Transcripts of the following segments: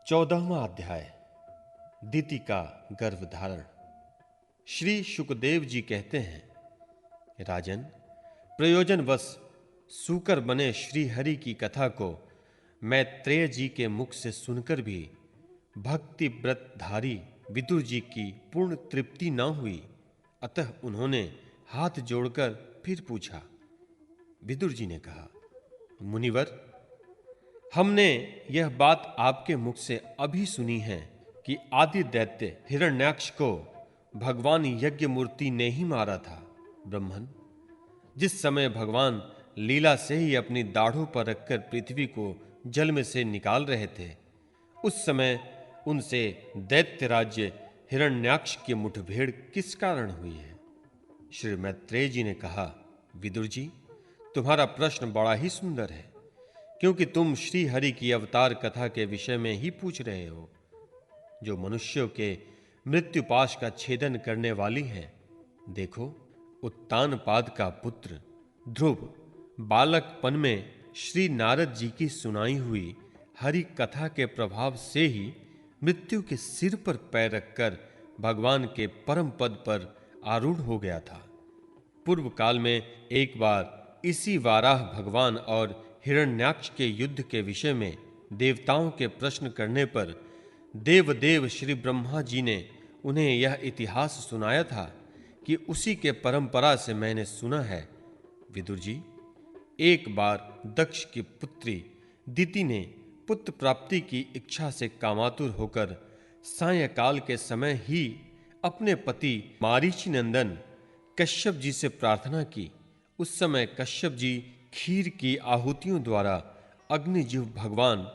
14वां अध्याय दिति का गर्भधारण। श्री शुकदेव जी कहते हैं, राजन, प्रयोजनवश सूकर बने श्री हरि की कथा को मैत्रेय जी के मुख से सुनकर भी भक्ति व्रतधारी विदुर जी की पूर्ण तृप्ति न हुई। अतः उन्होंने हाथ जोड़कर फिर पूछा। विदुर जी ने कहा, मुनिवर, हमने यह बात आपके मुख से अभी सुनी है कि आदि दैत्य हिरण्याक्ष को भगवान यज्ञ मूर्ति ने ही मारा था। ब्रह्मन, जिस समय भगवान लीला से ही अपनी दाढ़ों पर रखकर पृथ्वी को जल में से निकाल रहे थे, उस समय उनसे दैत्य राज्य हिरण्याक्ष की मुठभेड़ किस कारण हुई है? श्री मैत्रेय जी ने कहा, विदुर जी, तुम्हारा प्रश्न बड़ा ही सुंदर है, क्योंकि तुम श्री हरि की अवतार कथा के विषय में ही पूछ रहे हो, जो मनुष्यों के मृत्युपाश का छेदन करने वाली है। देखो, उत्तानपाद का पुत्र ध्रुव बालकपन में श्री नारद जी की सुनाई हुई हरि कथा के प्रभाव से ही मृत्यु के सिर पर पैर रखकर भगवान के परम पद पर आरूढ़ हो गया था। पूर्व काल में एक बार इसी वाराह भगवान और हिरण्याक्ष के युद्ध के विषय में देवताओं के प्रश्न करने पर देवदेव श्री ब्रह्मा जी ने उन्हें यह इतिहास सुनाया था कि उसी के परंपरा से मैंने सुना है। विदुर जी, एक बार दक्ष की पुत्री दिति ने पुत्र प्राप्ति की इच्छा से कामातुर होकर सायंकाल के समय ही अपने पति मारीच नंदन कश्यप जी से प्रार्थना की। उस समय कश्यप जी खीर की आहुतियों द्वारा अग्निजीव भगवान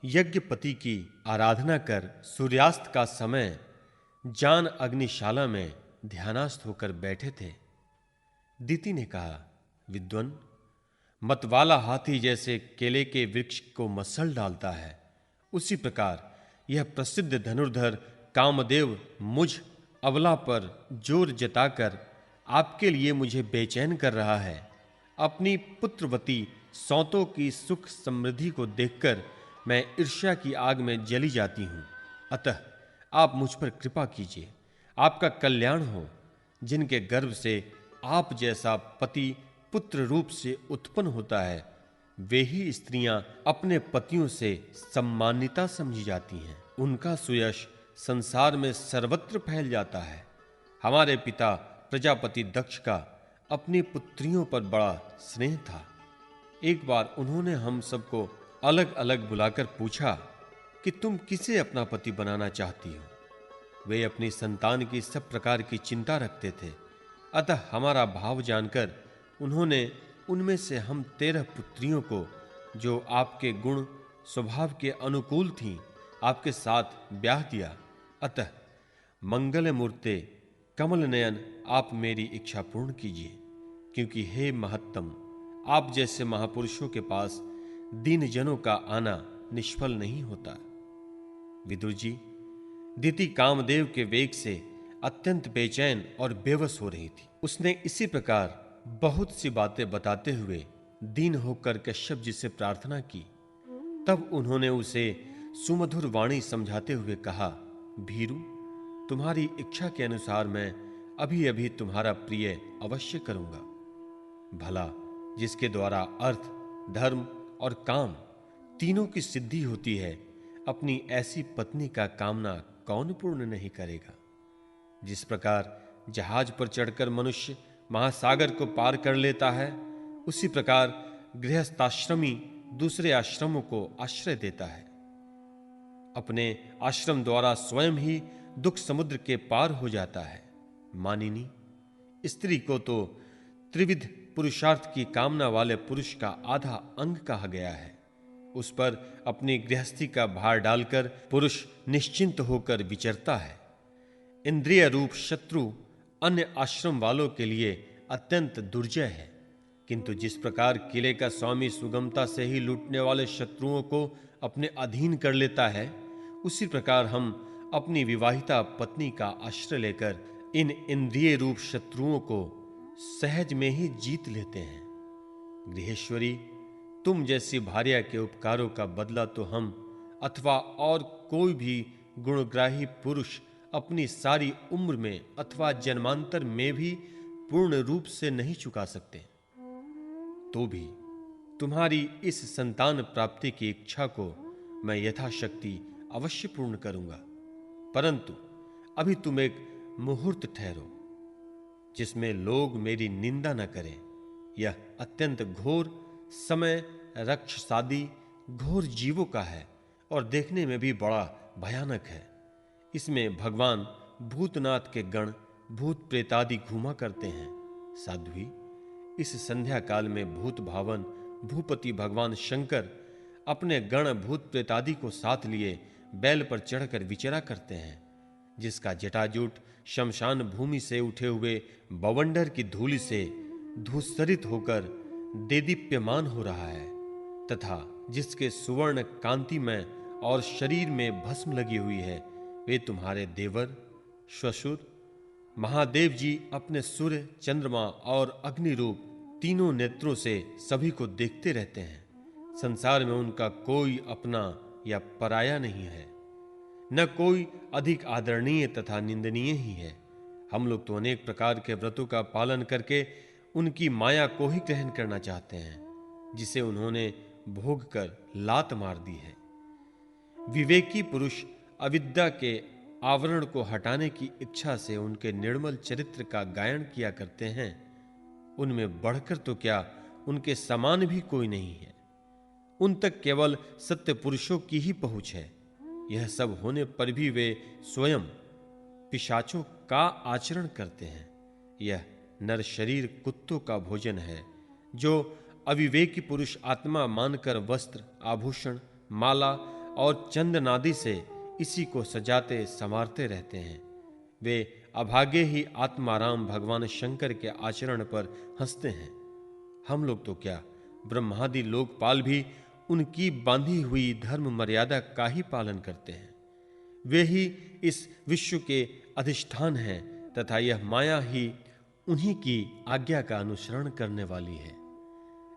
यज्ञपति की आराधना कर सूर्यास्त का समय जान अग्निशाला में ध्यानास्थ होकर बैठे थे। दिति ने कहा, विद्वन, मतवाला हाथी जैसे केले के वृक्ष को मसल डालता है, उसी प्रकार यह प्रसिद्ध धनुर्धर कामदेव मुझ अबला पर जोर जताकर आपके लिए मुझे बेचैन कर रहा है। अपनी पुत्रवती सौतों की सुख समृद्धि को देखकर मैं ईर्ष्या की आग में जली जाती हूं। अतः आप मुझ पर कृपा कीजिए, आपका कल्याण हो। जिनके गर्भ से आप जैसा पति पुत्र रूप से उत्पन्न होता है, वे ही स्त्रियां अपने पतियों से सम्मानिता समझी जाती हैं। उनका सुयश संसार में सर्वत्र फैल जाता है। हमारे पिता प्रजापति दक्ष का अपनी पुत्रियों पर बड़ा स्नेह था। एक बार उन्होंने हम सबको अलग अलग बुलाकर पूछा कि तुम किसे अपना पति बनाना चाहती हो। वे अपनी संतान की सब प्रकार की चिंता रखते थे। अतः हमारा भाव जानकर उन्होंने उनमें से हम 13 पुत्रियों को, जो आपके गुण स्वभाव के अनुकूल थीं, आपके साथ ब्याह दिया। अतः मंगल मूर्ते कमल नयन, आप मेरी इच्छा पूर्ण कीजिए, क्योंकि हे महत्तम, आप जैसे महापुरुषों के पास दीन जनों का आना निष्फल नहीं होता। विदुर जी, दिति कामदेव के वेग से अत्यंत बेचैन और बेवश हो रही थी। उसने इसी प्रकार बहुत सी बातें बताते हुए दीन होकर कश्यप जी से प्रार्थना की। तब उन्होंने उसे सुमधुर वाणी समझाते हुए कहा, भीरू, तुम्हारी इच्छा के अनुसार मैं अभी अभी तुम्हारा प्रिय अवश्य करूंगा। भला जिसके द्वारा अर्थ, धर्म और काम तीनों की सिद्धि होती है, अपनी ऐसी पत्नी का कामना कौन पूर्ण नहीं करेगा? जिस प्रकार जहाज पर चढ़कर मनुष्य महासागर को पार कर लेता है, उसी प्रकार गृहस्थाश्रमी दूसरे आश्रमों को आश्रय देता है। अपने आश्रम द्वारा स्वयं ही दुख समुद्र के पार हो जाता है। मानिनी, स्त्री को तो त्रिविध पुरुषार्थ की कामना वाले पुरुष का आधा अंग कहा गया है। उस पर अपनी गृहस्थी का भार डालकर पुरुष निश्चिंत होकर विचरता है। इंद्रिय रूप शत्रु अन्य आश्रम वालों के लिए अत्यंत दुर्जय है, किंतु जिस प्रकार किले का स्वामी सुगमता से ही लूटने वाले शत्रुओं को अपने अधीन कर लेता है, उसी प्रकार हम अपनी विवाहिता पत्नी का आश्रय लेकर इन इंद्रिय रूप शत्रुओं को सहज में ही जीत लेते हैं। गृहेश्वरी, तुम जैसी भार्या के उपकारों का बदला तो हम अथवा और कोई भी गुणग्राही पुरुष अपनी सारी उम्र में अथवा जन्मांतर में भी पूर्ण रूप से नहीं चुका सकते। तो भी तुम्हारी इस संतान प्राप्ति की इच्छा को मैं यथाशक्ति अवश्य पूर्ण करूंगा, परंतु अभी तुम एक मुहूर्त ठहरो जिसमें लोग मेरी निंदा न करें। यह अत्यंत घोर समय रक्षसादी घोर जीवों का है और देखने में भी बड़ा भयानक है। इसमें भगवान भूतनाथ के गण भूत प्रेतादि घूमा करते हैं। साध्वी, इस संध्या काल में भूत भावन भूपति भगवान शंकर अपने गण भूत प्रेतादि को साथ लिए बैल पर चढ़कर विचरा करते हैं, जिसका जटाजूट शमशान भूमि से उठे हुए बवंडर की धूलि से धूसरित होकर देदीप्यमान हो रहा है, तथा जिसके सुवर्ण कांतिमय और शरीर में भस्म लगी हुई है, वे तुम्हारे देवर श्वशुर महादेव जी अपने सूर्य चंद्रमा और अग्नि रूप तीनों नेत्रों से सभी को देखते रहते हैं। संसार में उनका कोई अपना या पराया नहीं है, न कोई अधिक आदरणीय तथा निंदनीय ही है। हम लोग तो अनेक प्रकार के व्रतों का पालन करके उनकी माया को ही ग्रहण करना चाहते हैं, जिसे उन्होंने भोग कर लात मार दी है। विवेकी पुरुष अविद्या के आवरण को हटाने की इच्छा से उनके निर्मल चरित्र का गायन किया करते हैं। उनमें बढ़कर तो क्या, उनके समान भी कोई नहीं है। उन तक केवल सत्य पुरुषों की ही पहुंच है। यह सब होने पर भी वे स्वयं पिशाचों का आचरण करते हैं। यह नर शरीर कुत्तों का भोजन है, जो अविवेकी पुरुष आत्मा मानकर वस्त्र आभूषण माला और चंदनादि से इसी को सजाते संवारते रहते हैं। वे अभागे ही आत्माराम भगवान शंकर के आचरण पर हंसते हैं। हम लोग तो क्या, ब्रह्मादि लोकपाल भी उनकी बांधी हुई धर्म मर्यादा का ही पालन करते हैं। वे ही इस विश्व के अधिष्ठान हैं तथा यह माया ही उन्हीं की आज्ञा का अनुसरण करने वाली है।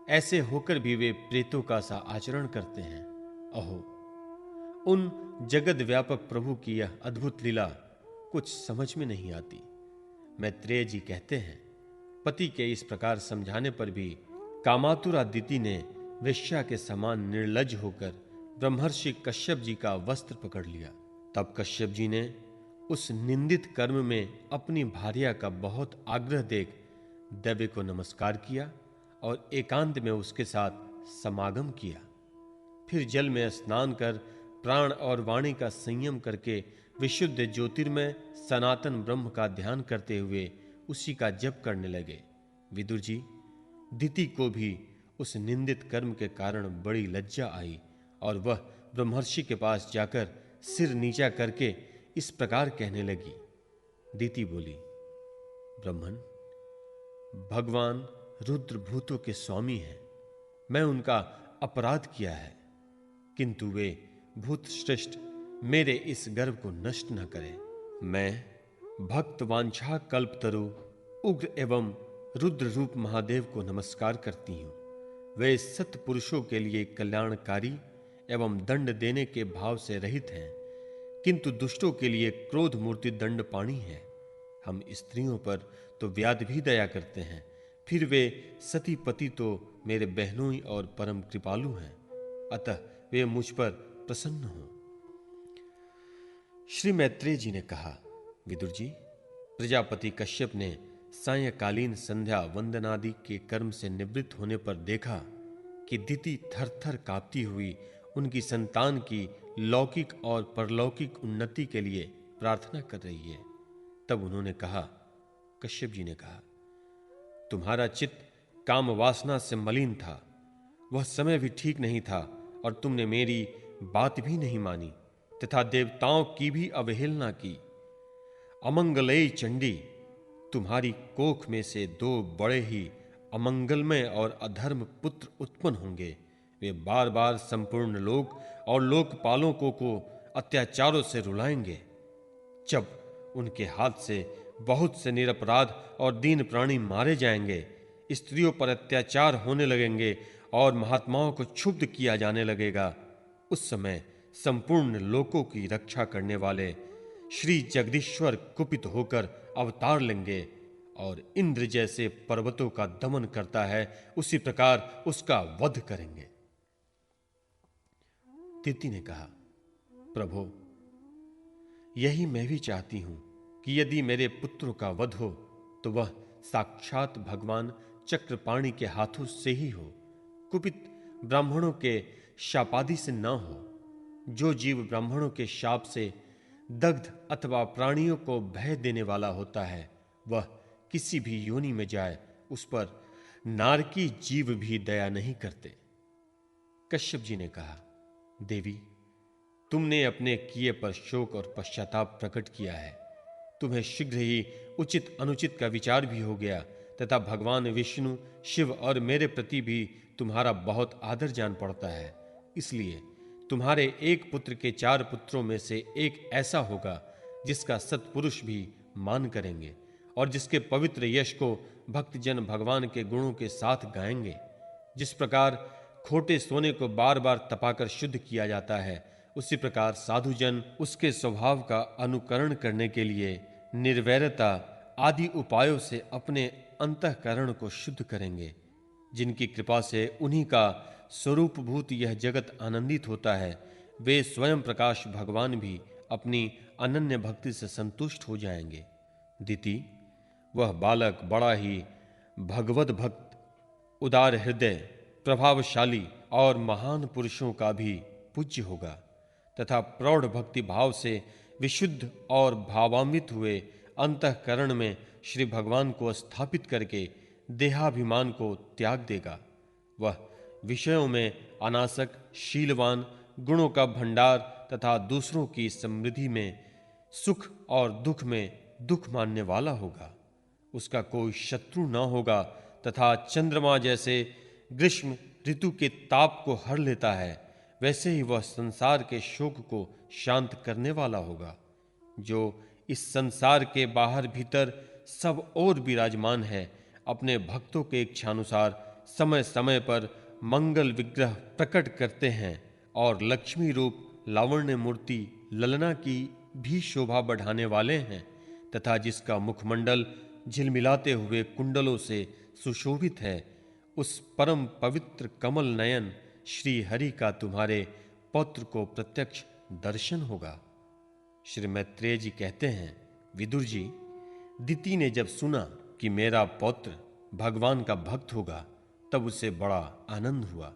ऐसे होकर भी वे प्रेतों का सा आचरण करते हैं। अहो, उन जगत व्यापक प्रभु की यह अद्भुत लीला कुछ समझ में नहीं आती। मैत्रेय जी कहते हैं, पति के इस प्रकार समझाने पर भी कामातुर अदिति ने वेश्या के समान निर्लज होकर ब्रह्मर्षि कश्यप जी का वस्त्र पकड़ लिया। तब कश्यप जी ने उस निंदित कर्म में अपनी भार्या का बहुत आग्रह देख दैव्य को नमस्कार किया और एकांत में उसके साथ समागम किया। फिर जल में स्नान कर प्राण और वाणी का संयम करके विशुद्ध ज्योतिर्मय सनातन ब्रह्म का ध्यान करते हुए उसी का जप करने लगे। विदुर जी, दिति को भी उस निंदित कर्म के कारण बड़ी लज्जा आई और वह ब्रह्मर्षि के पास जाकर सिर नीचा करके इस प्रकार कहने लगी। दिति बोली, ब्रह्मन, भगवान रुद्र भूतों के स्वामी हैं। मैं उनका अपराध किया है, किंतु वे भूत श्रेष्ठ मेरे इस गर्व को नष्ट न करें। मैं भक्त वांछा कल्पतरु उग्र एवं रुद्र रूप महादेव को नमस्कार करती हूं। वे सत्य पुरुषों के लिए कल्याणकारी एवं दंड देने के भाव से रहित हैं, किंतु दुष्टों के लिए क्रोध मूर्ति दंड पाणी है। हम स्त्रियों पर तो व्याध भी दया करते हैं, फिर वे सती पति तो मेरे बहनोई और परम कृपालु हैं, अतः वे मुझ पर प्रसन्न हो। श्री मैत्रेय जी ने कहा, विदुर जी, प्रजापति कश्यप ने सायंकालीन संध्या वंदनादि के कर्म से निवृत्त होने पर देखा कि दिति थर-थर कांपती हुई उनकी संतान की लौकिक और परलौकिक उन्नति के लिए प्रार्थना कर रही है। तब उन्होंने कहा, कश्यप जी ने कहा, तुम्हारा चित्त काम वासना से मलिन था, वह समय भी ठीक नहीं था और तुमने मेरी बात भी नहीं मानी तथा देवताओं की भी अवहेलना की। अमंगलेय चंडी, तुम्हारी कोख में से दो बड़े ही अमंगलमय और अधर्म पुत्र उत्पन्न होंगे। वे बार बार संपूर्ण लोक और लोकपालों को अत्याचारों से रुलाएंगे। जब उनके हाथ से बहुत से निरपराध और दीन प्राणी मारे जाएंगे, स्त्रियों पर अत्याचार होने लगेंगे और महात्माओं को क्षुब्ध किया जाने लगेगा, उस समय संपूर्ण लोकों की रक्षा करने वाले श्री जगदीश्वर कुपित होकर अवतार लेंगे और इंद्र जैसे पर्वतों का दमन करता है उसी प्रकार उसका वध करेंगे। दिति ने कहा, प्रभु, यही मैं भी चाहती हूं कि यदि मेरे पुत्रों का वध हो तो वह साक्षात भगवान चक्रपाणि के हाथों से ही हो, कुपित ब्राह्मणों के शापादि से न हो। जो जीव ब्राह्मणों के शाप से दग्ध अथवा प्राणियों को भय देने वाला होता है वह किसी भी योनि में जाए उस पर नारकी जीव भी दया नहीं करते। कश्यप जी ने कहा, देवी, तुमने अपने किए पर शोक और पश्चाताप प्रकट किया है। तुम्हें शीघ्र ही उचित अनुचित का विचार भी हो गया तथा भगवान विष्णु, शिव और मेरे प्रति भी तुम्हारा बहुत आदर जान पड़ता है। इसलिए तुम्हारे एक पुत्र के 4 पुत्रों में से एक ऐसा होगा जिसका सत्पुरुष भी मान करेंगे और जिसके पवित्र यश को भक्तजन भगवान के गुणों के साथ गाएंगे। जिस प्रकार खोटे सोने को बार बार तपाकर शुद्ध किया जाता है उसी प्रकार साधुजन उसके स्वभाव का अनुकरण करने के लिए निर्वैरता आदि उपायों से अपने अंतःकरण को शुद्ध करेंगे। जिनकी कृपा से उन्हीं का स्वरूपभूत यह जगत आनंदित होता है वे स्वयं प्रकाश भगवान भी अपनी अनन्य भक्ति से संतुष्ट हो जाएंगे। दिति, वह बालक बड़ा ही भगवत भक्त, उदार हृदय, प्रभावशाली और महान पुरुषों का भी पूज्य होगा तथा प्रौढ़ भक्ति भाव से विशुद्ध और भावान्वित हुए अंतःकरण में श्री भगवान को स्थापित करके देहाभिमान को त्याग देगा। वह विषयों में अनासक, शीलवान, गुणों का भंडार तथा दूसरों की समृद्धि में सुख और दुख में दुख मानने वाला होगा। उसका कोई शत्रु न होगा तथा चंद्रमा जैसे ग्रीष्म ऋतु के ताप को हर लेता है वैसे ही वह संसार के शोक को शांत करने वाला होगा। जो इस संसार के बाहर भीतर सब और विराजमान है, अपने भक्तों के इच्छानुसार समय समय पर मंगल विग्रह प्रकट करते हैं और लक्ष्मी रूप लावण्य मूर्ति ललना की भी शोभा बढ़ाने वाले हैं तथा जिसका मुखमंडल झिलमिलाते हुए कुंडलों से सुशोभित है, उस परम पवित्र कमल नयन श्री हरि का तुम्हारे पौत्र को प्रत्यक्ष दर्शन होगा। श्री मैत्रेय जी कहते हैं, विदुर जी, दिति ने जब सुना कि मेरा पौत्र भगवान का भक्त होगा तब उसे बड़ा आनंद हुआ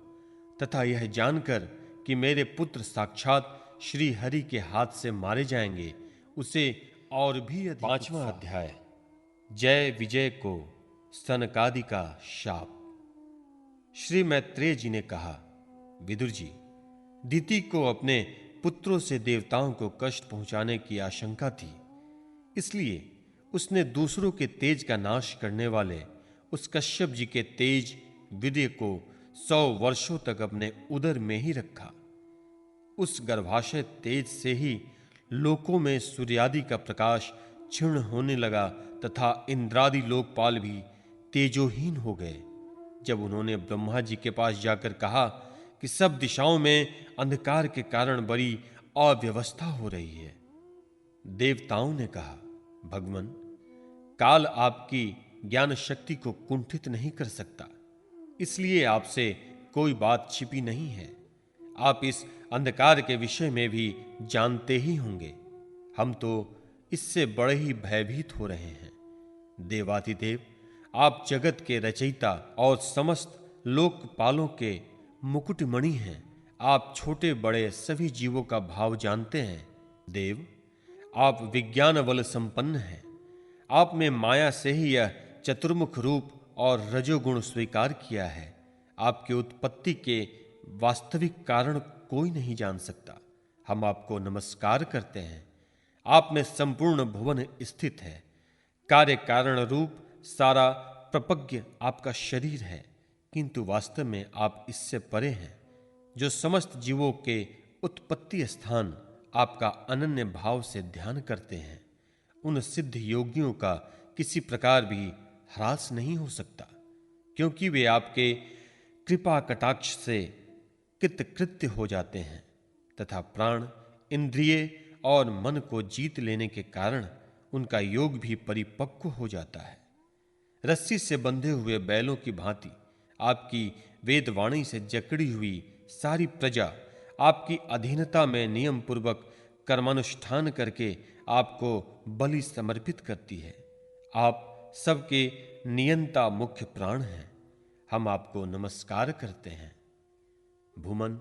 तथा यह जानकर कि मेरे पुत्र साक्षात श्री हरि के हाथ से मारे जाएंगे उसे और भी अधिक। 5वां अध्याय, जय विजय को सनकादि का शाप। श्री मैत्रेय जी ने कहा, विदुर जी, दिति को अपने पुत्रों से देवताओं को कष्ट पहुंचाने की आशंका थी, इसलिए उसने दूसरों के तेज का नाश करने वाले उस कश्यप जी के तेज वीर्य को 100 वर्षों तक अपने उदर में ही रखा। उस गर्भाशय तेज से ही लोकों में सूर्यादि का प्रकाश क्षीण होने लगा तथा इंद्रादि लोकपाल भी तेजोहीन हो गए। जब उन्होंने ब्रह्मा जी के पास जाकर कहा कि सब दिशाओं में अंधकार के कारण बड़ी अव्यवस्था हो रही है, देवताओं ने कहा, भगवान, काल आपकी ज्ञान शक्ति को कुंठित नहीं कर सकता, इसलिए आपसे कोई बात छिपी नहीं है। आप इस अंधकार के विषय में भी जानते ही होंगे। हम तो इससे बड़े ही भयभीत हो रहे हैं। देवाधिदेव, आप जगत के रचयिता और समस्त लोकपालों के मुकुटमणि हैं। आप छोटे बड़े सभी जीवों का भाव जानते हैं। देव, आप विज्ञान बल संपन्न हैं। आप में माया से ही यह चतुर्मुख रूप और रजोगुण स्वीकार किया है। आपकी उत्पत्ति के वास्तविक कारण कोई नहीं जान सकता। हम आपको नमस्कार करते हैं। आप में संपूर्ण भुवन स्थित है। कार्य कारण रूप सारा प्रपज्ञ आपका शरीर है, किंतु वास्तव में आप इससे परे हैं। जो समस्त जीवों के उत्पत्ति स्थान आपका अनन्य भाव से ध्यान करते हैं, उन सिद्ध योगियों का किसी प्रकार भी ह्रास नहीं हो सकता, क्योंकि वे आपके कृपा कटाक्ष से कृतकृत्य हो जाते हैं तथा प्राण, इंद्रिय और मन को जीत लेने के कारण उनका योग भी परिपक्व हो जाता है। रस्सी से बंधे हुए बैलों की भांति आपकी वेदवाणी से जकड़ी हुई सारी प्रजा आपकी अधीनता में नियम पूर्वक कर्मानुष्ठान करके आपको बलि समर्पित करती है। आप सबके नियंता मुख्य प्राण हैं। हम आपको नमस्कार करते हैं। भूमन,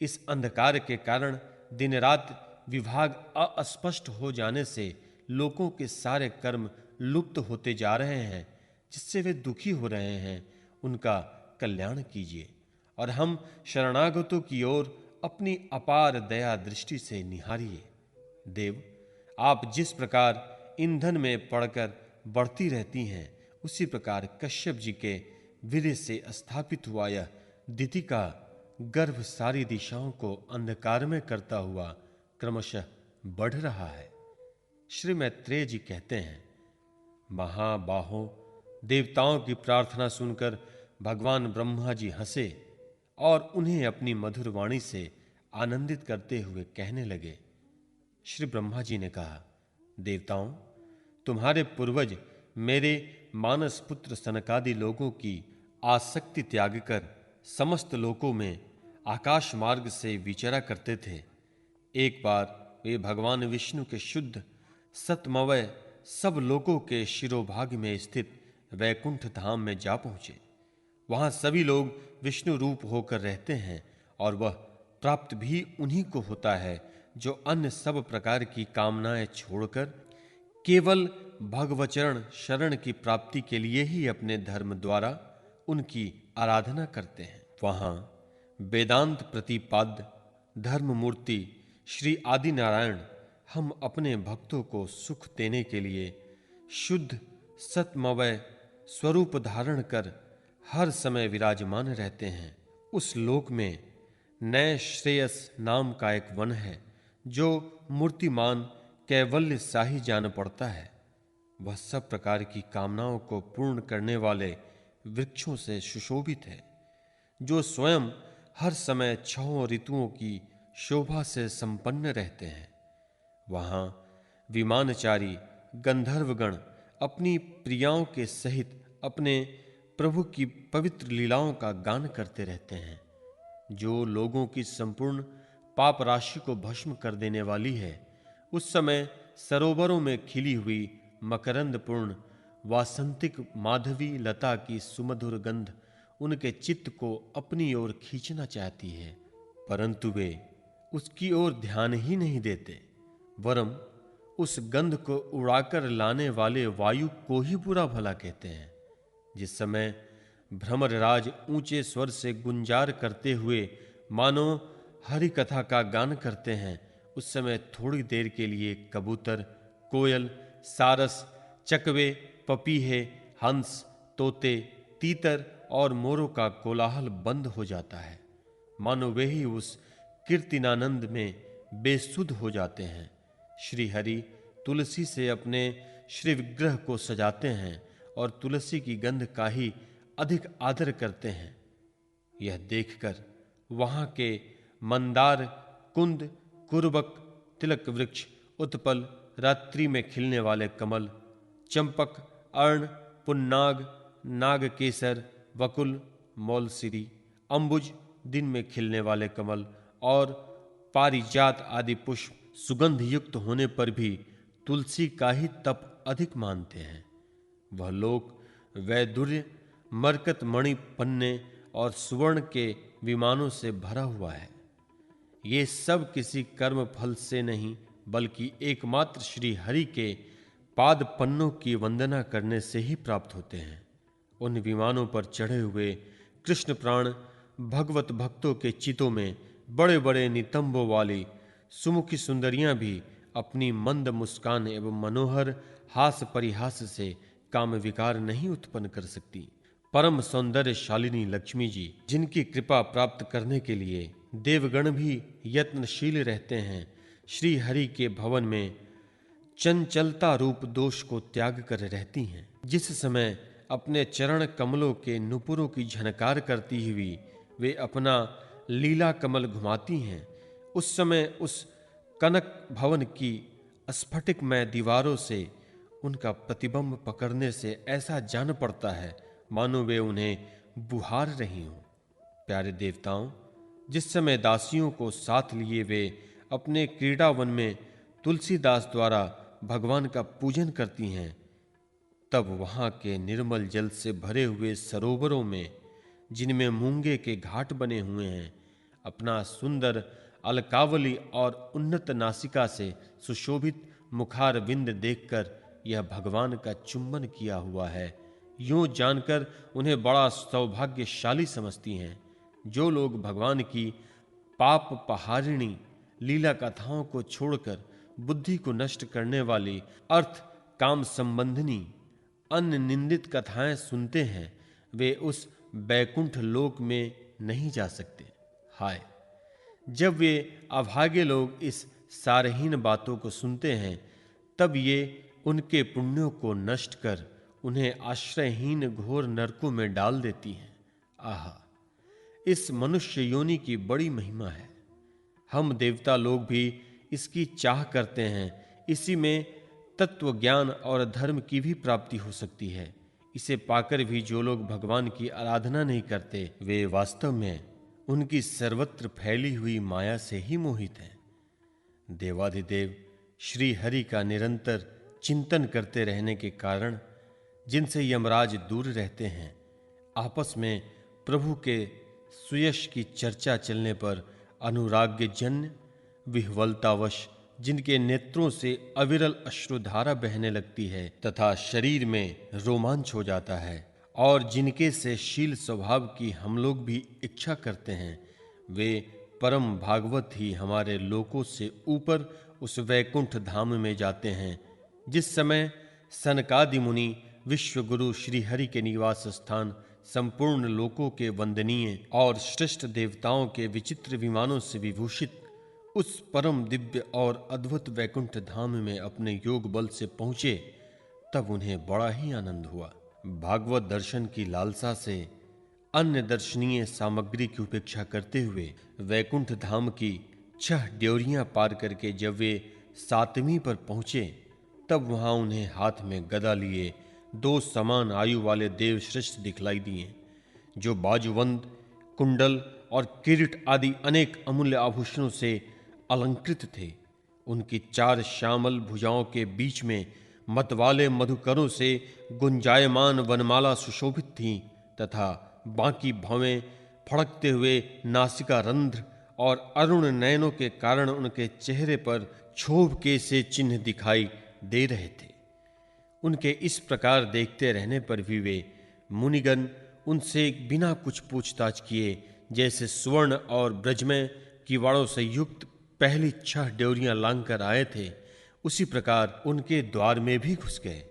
इस अंधकार के कारण दिन रात विभाग अस्पष्ट हो जाने से लोगों के सारे कर्म लुप्त होते जा रहे हैं, जिससे वे दुखी हो रहे हैं। उनका कल्याण कीजिए और हम शरणागतों की ओर अपनी अपार दया दृष्टि से निहारिए। देव, आप जिस प्रकार ईंधन में पड़कर बढ़ती रहती हैं, उसी प्रकार कश्यप जी के वीर्य से स्थापित हुआ यह दिति का गर्भ सारी दिशाओं को अंधकार में करता हुआ क्रमशः बढ़ रहा है। श्री मैत्रेय जी कहते हैं, महाबाहो, देवताओं की प्रार्थना सुनकर भगवान ब्रह्मा जी हंसे और उन्हें अपनी मधुर वाणी से आनंदित करते हुए कहने लगे। श्री ब्रह्मा जी ने कहा, देवताओं, तुम्हारे पूर्वज मेरे मानस पुत्र सनकादि लोगों की आसक्ति त्याग कर समस्त लोकों में आकाश मार्ग से विचरा करते थे। एक बार वे भगवान विष्णु के शुद्ध सतमवय सब लोकों के शिरोभाग में स्थित वैकुंठ धाम में जा पहुंचे। वहां सभी लोग विष्णु रूप होकर रहते हैं और वह प्राप्त भी उन्हीं को होता है जो अन्य सब प्रकार की कामनाएं छोड़कर केवल भगवचरण शरण की प्राप्ति के लिए ही अपने धर्म द्वारा उनकी आराधना करते हैं। वहां वेदांत प्रतिपाद्य धर्म मूर्ति श्री आदि नारायण हम अपने भक्तों को सुख देने के लिए शुद्ध सतमवय स्वरूप धारण कर हर समय विराजमान रहते हैं। उस लोक में नए श्रेयस नाम का एक वन है जो मूर्तिमान कैवल्य शाही जान पड़ता है। वह सब प्रकार की कामनाओं को पूर्ण करने वाले वृक्षों से सुशोभित है, जो स्वयं हर समय छहों ऋतुओं की शोभा से संपन्न रहते हैं। वहां विमानचारी गंधर्वगण अपनी प्रियाओं के सहित अपने प्रभु की पवित्र लीलाओं का गान करते रहते हैं, जो लोगों की संपूर्ण पाप राशि को भस्म कर देने वाली है। उस समय सरोवरों में खिली हुई मकरंदपूर्ण वासंतिक माधवी लता की सुमधुर गंध उनके चित्त को अपनी ओर खींचना चाहती है, परंतु वे उसकी ओर ध्यान ही नहीं देते, वरम उस गंध को उड़ाकर लाने वाले वायु को ही बुरा भला कहते हैं। जिस समय भ्रमरराज ऊंचे स्वर से गुंजार करते हुए मानो हरि कथा का गान करते हैं, उस समय थोड़ी देर के लिए कबूतर, कोयल, सारस, चकवे, पपीहे, हंस, तोते, तीतर और मोरों का कोलाहल बंद हो जाता है, मानो वे ही उस कीर्तनानंद में बेसुध हो जाते हैं। श्री हरि तुलसी से अपने श्री विग्रह को सजाते हैं और तुलसी की गंध का ही अधिक आदर करते हैं। यह देखकर वहां के मंदार, कुंद, कुरबक, तिलक वृक्ष, उत्पल, रात्रि में खिलने वाले कमल, चंपक, अर्ण, पुन्नाग, नागकेसर, वकुल, मौलसिरी, अंबुज, दिन में खिलने वाले कमल और पारिजात आदि पुष्प सुगंध युक्त होने पर भी तुलसी का ही तप अधिक मानते हैं। वह लोक वैदुर्य, मरकत मणि, पन्ने और सुवर्ण के विमानों से भरा हुआ है। ये सब किसी कर्म फल से नहीं, बल्कि एकमात्र श्री हरि के पाद पन्नों की वंदना करने से ही प्राप्त होते हैं। उन विमानों पर चढ़े हुए कृष्ण प्राण भगवत भक्तों के चितों में बड़े बड़े नितंबों वाली सुमुखी सुंदरियां भी अपनी मंद मुस्कान एवं मनोहर हास परिहास से काम विकार नहीं उत्पन्न कर सकती। परम सौंदर्यशालिनी लक्ष्मी जी, जिनकी कृपा प्राप्त करने के लिए देवगण भी यत्नशील रहते हैं, श्री हरि के भवन में चंचलता रूप दोष को त्याग कर रहती हैं। जिस समय अपने चरण कमलों के नुपुरों की झनकार करती हुई वे अपना लीला कमल घुमाती हैं, उस समय उस कनक भवन की स्फटिकमय दीवारों से उनका प्रतिबिंब पकड़ने से ऐसा जान पड़ता है मानो वे उन्हें बुहार रही हों। प्यारे देवताओं, जिस समय दासियों को साथ लिए वे अपने क्रीड़ावन में तुलसीदास द्वारा भगवान का पूजन करती हैं, तब वहां के निर्मल जल से भरे हुए सरोवरों में, जिनमें मूंगे के घाट बने हुए हैं, अपना सुंदर अलकावली और उन्नत नासिका से सुशोभित मुखार बिंद देखकर यह भगवान का चुंबन किया हुआ है, यूं जानकर उन्हें बड़ा सौभाग्यशाली समझती हैं। जो लोग भगवान की पाप पहारिणी लीला कथाओं को छोड़कर बुद्धि को नष्ट करने वाली अर्थ काम संबंधिनी अन्य निंदित कथाएं सुनते हैं, वे उस बैकुंठ लोक में नहीं जा सकते। हाय, जब वे अभागे लोग इस सारहीन बातों को सुनते हैं, तब ये उनके पुण्यों को नष्ट कर उन्हें आश्रयहीन घोर नरकों में डाल देती हैं। आहा, इस मनुष्य योनि की बड़ी महिमा है। हम देवता लोग भी इसकी चाह करते हैं। इसी में तत्व ज्ञान और धर्म की भी प्राप्ति हो सकती है। इसे पाकर भी जो लोग भगवान की आराधना नहीं करते, वे वास्तव में उनकी सर्वत्र फैली हुई माया से ही मोहित हैं। देवाधिदेव श्री हरि का निरंतर चिंतन करते रहने के कारण जिनसे यमराज दूर रहते हैं, आपस में प्रभु के सुयश की चर्चा चलने पर अनुराग्यजन्य विह्वलतावश जिनके नेत्रों से अविरल अश्रुधारा बहने लगती है तथा शरीर में रोमांच हो जाता है, और जिनके से शील स्वभाव की हम लोग भी इच्छा करते हैं, वे परम भागवत ही हमारे लोकों से ऊपर उस वैकुंठ धाम में जाते हैं, जिस समय सनकादि मुनि विश्व गुरु श्री हरि के निवास स्थान संपूर्ण लोकों के वंदनीय और श्रेष्ठ देवताओं के विचित्र विमानों से विभूषित उस परम दिव्य और अद्भुत वैकुंठ धाम में अपने योग बल से पहुंचे, तब उन्हें बड़ा ही आनंद हुआ। भागवत दर्शन की लालसा से अन्य दर्शनीय सामग्री की उपेक्षा करते हुए वैकुंठ धाम की 6 ड्योरियां पार करके जब वे 7वीं पर पहुंचे, तब वहां उन्हें हाथ में गदा लिए 2 समान आयु वाले देव श्रेष्ठ दिखलाई दिए, जो बाजूबंद, कुंडल और किरीट आदि अनेक अमूल्य आभूषणों से अलंकृत थे। उनकी 4 श्यामल भुजाओं के बीच में मतवाले मधुकरों से गुंजायमान वनमाला सुशोभित थीं तथा बाकी भवें फड़कते हुए नासिका रंध्र और अरुण नयनों के कारण उनके चेहरे पर क्षोभ के से चिन्ह दिखाई दे रहे थे। उनके इस प्रकार देखते रहने पर भी वे मुनिगण उनसे बिना कुछ पूछताछ किए जैसे स्वर्ण और ब्रजमय किवाड़ों से युक्त पहली 6 ड्योरियां लांग कर आए थे, उसी प्रकार उनके द्वार में भी घुस गए।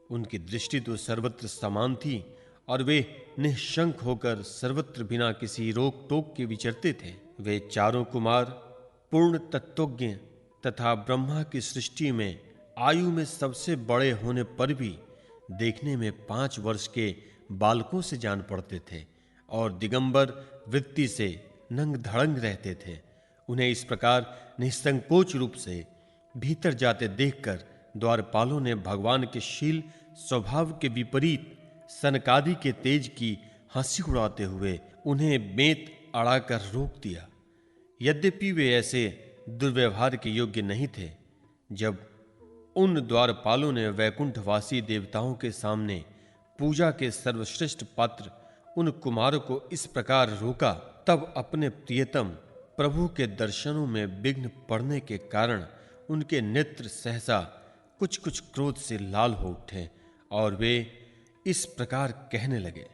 उनकी दृष्टि तो सर्वत्र समान थी और वे निःशंक होकर सर्वत्र बिना किसी रोक टोक के विचरते थे। वे चारों कुमार पूर्ण तत्वज्ञ तथा ब्रह्मा की सृष्टि में आयु में सबसे बड़े होने पर भी देखने में 5 वर्ष के बालकों से जान पड़ते थे और दिगंबर वृत्ति से नंग धड़ंग रहते थे। उन्हें इस प्रकार निसंकोच रूप से भीतर जाते देखकर द्वारपालों ने भगवान के शील स्वभाव के विपरीत सनकादि के तेज की हंसी उड़ाते हुए उन्हें बेंत अड़ाकर रोक दिया। यद्यपि वे ऐसे दुर्व्यवहार के योग्य नहीं थे। जब उन द्वारपालों ने वैकुंठवासी देवताओं के सामने पूजा के सर्वश्रेष्ठ पात्र उन कुमारों को इस प्रकार रोका, तब अपने प्रियतम प्रभु के दर्शनों में विघ्न पड़ने के कारण उनके नेत्र सहसा कुछ कुछ क्रोध से लाल हो उठे और वे इस प्रकार कहने लगे।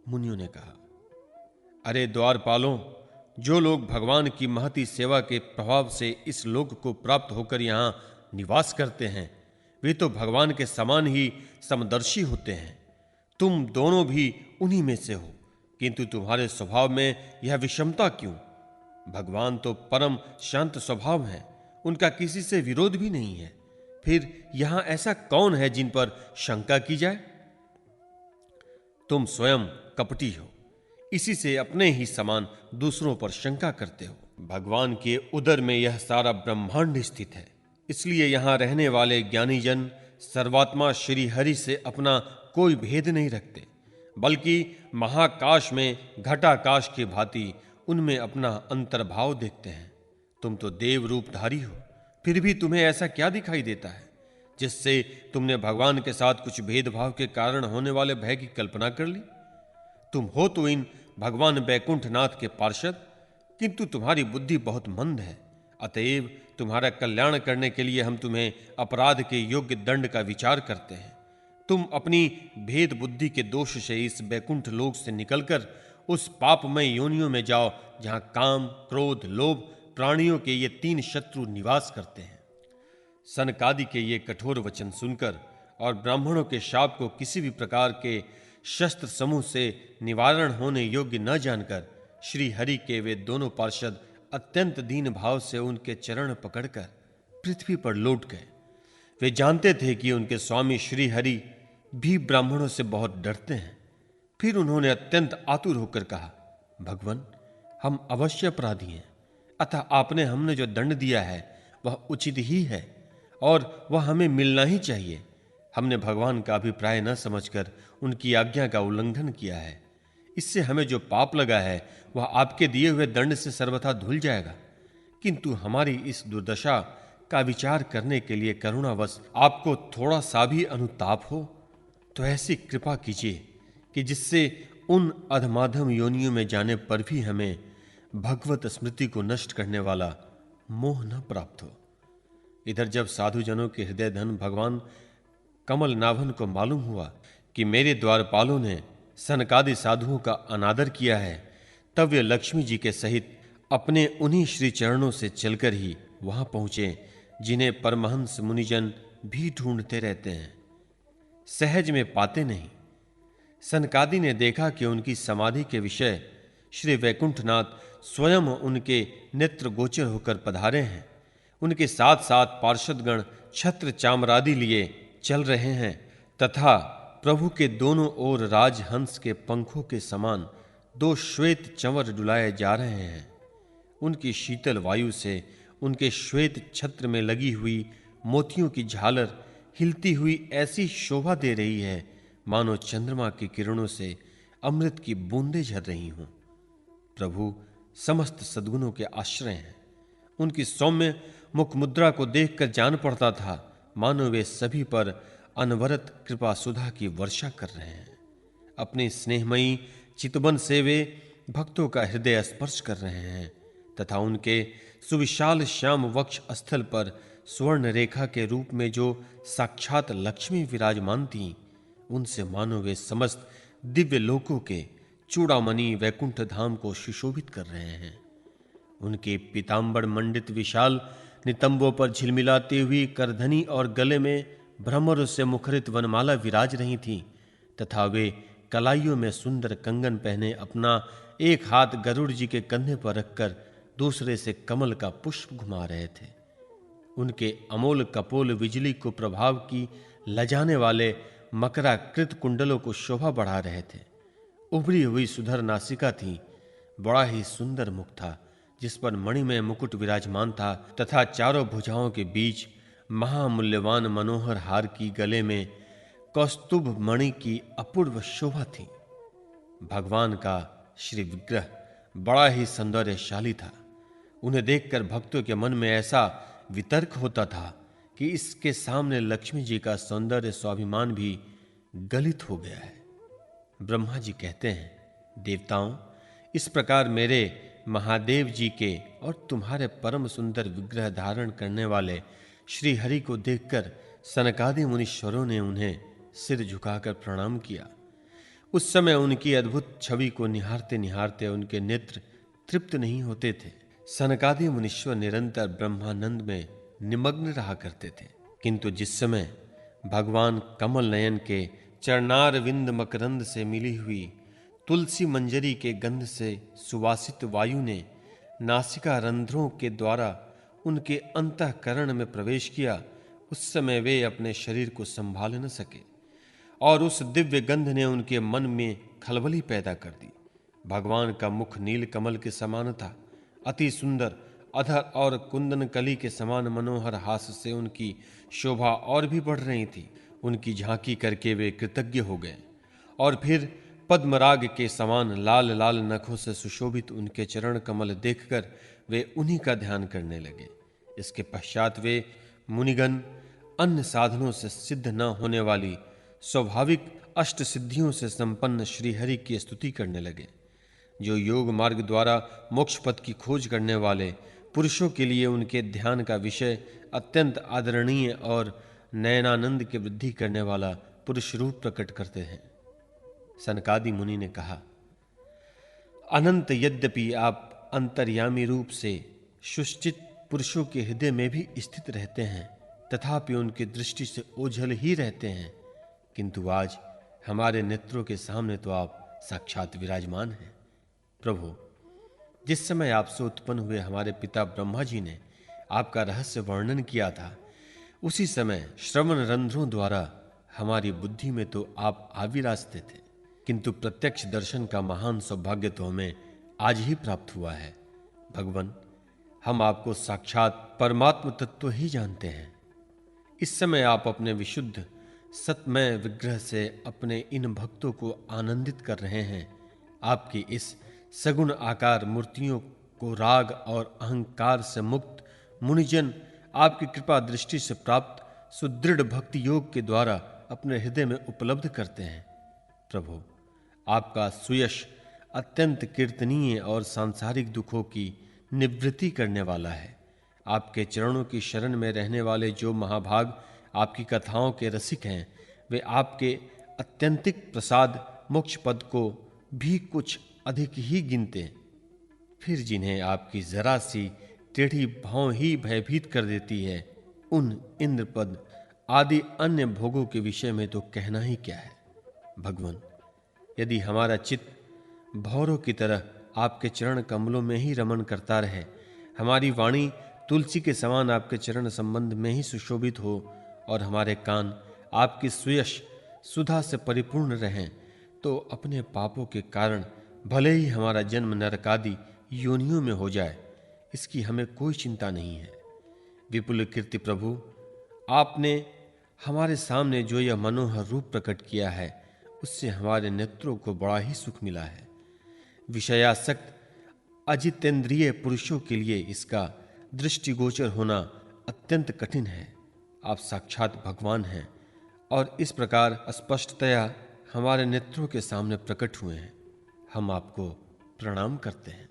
मुनियों ने कहा, अरे द्वारपालों, जो लोग भगवान की महती सेवा के प्रभाव से इस लोक को प्राप्त होकर यहां निवास करते हैं, वे तो भगवान के समान ही समदर्शी होते हैं। तुम दोनों भी उन्हीं में से हो, किंतु तुम्हारे स्वभाव में यह विषमता क्यों? भगवान तो परम शांत स्वभाव है, उनका किसी से विरोध भी नहीं है। फिर यहां ऐसा कौन है जिन पर शंका की जाए? तुम स्वयं कपटी हो, इसी से अपने ही समान दूसरों पर शंका करते हो। भगवान के उदर में यह सारा ब्रह्मांड स्थित है, इसलिए यहां रहने वाले ज्ञानी जन सर्वात्मा श्री हरि से अपना कोई भेद नहीं रखते, बल्कि महाकाश में घटाकाश की भांति उनमें अपना अंतर्भाव देखते हैं। तुम तो देव रूपधारी हो, फिर भी तुम्हें ऐसा क्या दिखाई देता है जिससे तुमने भगवान के साथ कुछ भेदभाव के कारण होने वाले भय की कल्पना कर ली? तुम हो तो इन भगवान बैकुंठनाथ के पार्षद, किंतु तुम्हारी बुद्धि बहुत मंद है। अतएव तुम्हारा कल्याण करने के लिए हम तुम्हें अपराध के योग्य दंड का विचार करते हैं। तुम अपनी भेद बुद्धि के दोष से इस बैकुंठ लोक से निकलकर उस पापमय योनियों में जाओ जहां काम, क्रोध, लोभ प्राणियों के ये 3 शत्रु निवास करते हैं। सनकादि के ये कठोर वचन सुनकर और ब्राह्मणों के शाप को किसी भी प्रकार के शस्त्र समूह से निवारण होने योग्य न जानकर श्री हरि के वे दोनों पार्षद अत्यंत दीन भाव से उनके चरण पकड़कर पृथ्वी पर लौट गए। वे जानते थे कि उनके स्वामी श्री हरि भी ब्राह्मणों से बहुत डरते हैं। फिर उन्होंने अत्यंत आतुर होकर कहा, भगवान, हम अवश्य अपराधी हैं, अतः आपने हमने जो दंड दिया है वह उचित ही है और वह हमें मिलना ही चाहिए। हमने भगवान का अभिप्राय न समझकर उनकी आज्ञा का उल्लंघन किया है। इससे हमें जो पाप लगा है वह आपके दिए हुए दंड से सर्वथा धुल जाएगा, किंतु हमारी इस दुर्दशा का विचार करने के लिए करुणावश आपको थोड़ा सा भी अनुताप हो तो ऐसी कृपा कीजिए कि जिससे उन अधमाधम योनियों में जाने पर भी हमें भगवत स्मृति को नष्ट करने वाला मोह न प्राप्त हो। इधर जब साधुजनों के हृदय धन भगवान कमल नाभन को मालूम हुआ कि मेरे द्वारपालों ने सनकादि साधुओं का अनादर किया है, तब वे लक्ष्मी जी के सहित अपने उन्हीं श्री चरणों से चलकर ही वहां पहुंचे जिन्हें परमहंस मुनिजन भी ढूंढते रहते हैं, सहज में पाते नहीं। सनकादि ने देखा कि उनकी समाधि के विषय श्री वैकुंठनाथ स्वयं उनके नेत्र गोचर होकर पधारे हैं। उनके साथ साथ पार्षदगण छत्र चामरादि लिए चल रहे हैं तथा प्रभु के दोनों ओर राजहंस के पंखों के समान 2 श्वेत चंवर डुलाए जा रहे हैं। उनकी शीतल वायु से उनके श्वेत छत्र में लगी हुई मोतियों की झालर हिलती हुई ऐसी शोभा दे रही है मानो चंद्रमा की किरणों से अमृत की बूंदें झर रही हों। प्रभु समस्त सद्गुणों के आश्रय हैं। उनकी सौम्य मुख मुद्रा को देखकर जान पड़ता था मानो वे सभी पर अनवरत कृपा सुधा की वर्षा कर रहे हैं। अपनी स्नेहमयी चितवन से वे भक्तों का हृदय स्पर्श कर रहे हैं तथा उनके सुविशाल श्याम वक्ष स्थल पर स्वर्ण रेखा के रूप में जो साक्षात लक्ष्मी विराजमान थी, उनसे मानो वे समस्त दिव्य लोकों के चूड़ामणि वैकुंठ धाम को सुशोभित कर रहे हैं। उनके पीतांबर मंडित विशाल नितंबों पर झिलमिलाती हुई करधनी और गले में भ्रमर से मुखरित वनमाला विराज रही थी तथा वे कलाइयों में सुंदर कंगन पहने अपना एक हाथ गरुड़ जी के कंधे पर रखकर दूसरे से कमल का पुष्प घुमा रहे थे। उनके अमोल कपोल बिजली को प्रभाव की लजाने वाले मकराकृत कुंडलों को शोभा बढ़ा रहे थे। उभरी हुई सुधर नासिका थी, बड़ा ही सुंदर मुख था जिस पर मणिमय मुकुट विराजमान था तथा चारों भुजाओं के बीच महामूल्यवान मनोहर हार की गले में कौस्तुभ मणि की अपूर्व शोभा थी। भगवान का श्री विग्रह बड़ा ही सौंदर्यशाली था। उन्हें देखकर भक्तों के मन में ऐसा वितर्क होता था कि इसके सामने लक्ष्मी जी का सौंदर्य स्वाभिमान भी गलित हो गया है। ब्रह्मा जी कहते हैं, देवताओं, इस प्रकार मेरे महादेव जी के और तुम्हारे परम सुंदर विग्रह धारण करने वाले श्री हरि को देखकर सनकादि मुनीश्वरों ने उन्हें सिर झुकाकर प्रणाम किया। उस समय उनकी अद्भुत छवि को निहारते निहारते उनके नेत्र तृप्त नहीं होते थे। सनकादि मुनीश्वर निरंतर ब्रह्मानंद में निमग्न रहा करते थे, किंतु जिस समय भगवान कमल नयन के चरणार विंद मकरंद से मिली हुई तुलसी मंजरी के गंध से सुवासित वायु ने नासिका रंध्रों के द्वारा उनके अंतःकरण में प्रवेश किया, उस समय वे अपने शरीर को संभाल न सके और उस दिव्य गंध ने उनके मन में खलबली पैदा कर दी। भगवान का मुख नील कमल के समान था अति सुंदर अधर और कुंदन कली के समान मनोहर हास्य से उनकी शोभा और भी बढ़ रही थी। उनकी झांकी करके वे कृतज्ञ हो गए और फिर पद्मराग के समान लाल लाल नखों से सुशोभित उनके चरण कमल देखकर वे उन्हीं का ध्यान करने लगे। इसके पश्चात वे मुनिगण अन्य साधनों से सिद्ध न होने वाली स्वाभाविक अष्ट सिद्धियों से संपन्न श्रीहरि की स्तुति करने लगे, जो योग मार्ग द्वारा मोक्ष पद की खोज करने वाले पुरुषों के लिए उनके ध्यान का विषय अत्यंत आदरणीय और नयनानंद की वृद्धि करने वाला पुरुष रूप प्रकट करते हैं। सनकादि मुनि ने कहा, अनंत यद्यपि आप अंतर्यामी रूप से सुचित पुरुषों के हृदय में भी स्थित रहते हैं, तथापि उनकी दृष्टि से ओझल ही रहते हैं, किंतु आज हमारे नेत्रों के सामने तो आप साक्षात विराजमान हैं। प्रभु, जिस समय आपसे उत्पन्न हुए हमारे पिता ब्रह्मा जी ने आपका रहस्य वर्णन किया था, उसी समय श्रवण रंध्रों द्वारा हमारी बुद्धि में तो आप आविराजते थे, किंतु प्रत्यक्ष दर्शन का महान सौभाग्य तो हमें आज ही प्राप्त हुआ है। भगवान, हम आपको साक्षात परमात्म तत्व ही जानते हैं। इस समय आप अपने विशुद्ध सतमय विग्रह से अपने इन भक्तों को आनंदित कर रहे हैं। आपकी इस सगुण आकार मूर्तियों को राग और अहंकार से मुक्त मुनिजन आपकी कृपा दृष्टि से प्राप्त सुदृढ़ भक्ति योग के द्वारा अपने हृदय में उपलब्ध करते हैं। प्रभु, आपका सुयश अत्यंत कीर्तनीय और सांसारिक दुखों की निवृत्ति करने वाला है। आपके चरणों की शरण में रहने वाले जो महाभाग आपकी कथाओं के रसिक हैं, वे आपके अत्यंतिक प्रसाद मोक्ष पद को भी कुछ अधिक ही गिनते, फिर जिन्हें आपकी जरा सी टेढ़ी भाव ही भयभीत कर देती है, उन इंद्रपद आदि अन्य भोगों के विषय में तो कहना ही क्या है। भगवान, यदि हमारा चित्त भौरों की तरह आपके चरण कमलों में ही रमण करता रहे, हमारी वाणी तुलसी के समान आपके चरण संबंध में ही सुशोभित हो और हमारे कान आपकी सुयश सुधा से परिपूर्ण रहें, तो अपने पापों के कारण भले ही हमारा जन्म नरकादि योनियों में हो जाए, इसकी हमें कोई चिंता नहीं है। विपुल कीर्ति प्रभु, आपने हमारे सामने जो यह मनोहर रूप प्रकट किया है, उससे हमारे नेत्रों को बड़ा ही सुख मिला है। विषयासक्त अजितेंद्रिय पुरुषों के लिए इसका दृष्टिगोचर होना अत्यंत कठिन है। आप साक्षात भगवान हैं और इस प्रकार स्पष्टतया हमारे नेत्रों के सामने प्रकट हुए हैं। हम आपको प्रणाम करते हैं।